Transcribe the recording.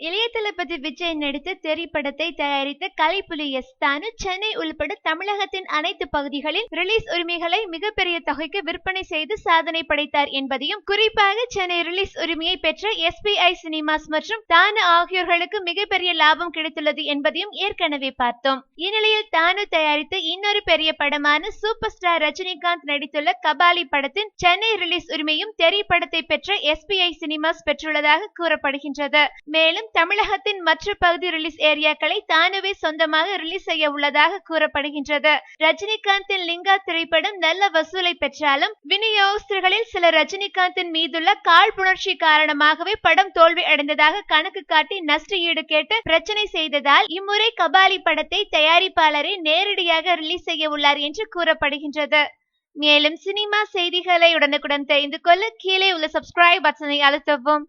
இளைய தளபதி விஜய் நடித்த தெறி படத்தை தயாரித்த கலைப்புலி எஸ் தானு சென்னை உள்பட தமிழகத்தின் அனைத்து பகுதிகளில் ரிலீஸ் உரிமைகளை மிகப்பெரிய தொகைக்கு விற்பனை செய்து சாதனை படைத்தார் என்பதையும், குறிப்பாக சென்னை ரிலீஸ் உரிமையை பெற்ற SBI சினிமாஸ் மற்றும் தானு ஆகியோர்களுக்கு மிகப்பெரிய லாபம் கிடைத்துள்ளது என்பதையும் ஏற்கனவே பார்த்தோம். இந்நிலையில் தானு தயாரித்த இன்னொரு பெரிய படமான சூப்பர் ஸ்டார் ரஜினிகாந்த் நடித்துள்ள கபாலி படத்தின் சென்னை ரிலீஸ் உரிமையும் தெறி படத்தை பெற்ற SBI சினிமாஸ் பெற்றுள்ளதாக கூறப்படுகின்றது. மேலும் தமிழகத்தின் மற்ற பகுதி ரிலீஸ் ஏரியாக்களை தானுவே சொந்தமாக ரிலீஸ் செய்ய உள்ளதாக கூறப்படுகின்றது. ரஜினிகாந்தின் லிங்கா திரைப்படம் நல்ல வசூலை பெற்றாலும் விநியோகஸ்தர்களில் சில ரஜினிகாந்தின் மீதுள்ள காழ்ப்புணர்ச்சி காரணமாகவே படம் தோல்வி அடைந்ததாக கணக்கு காட்டி நஷ்ட ஈடு கேட்டு பிரச்சனை செய்ததால் இம்முறை கபாலி படத்தை தயாரிப்பாளரை நேரடியாக ரிலீஸ் செய்ய உள்ளார் என்று கூறப்படுகின்றது. மேலும் சினிமா செய்திகளை உடனுக்குடன் தெரிந்து கொள்ள கீழே உள்ள சப்ஸ்கிரைப் பட்டனை அழுத்தவும்.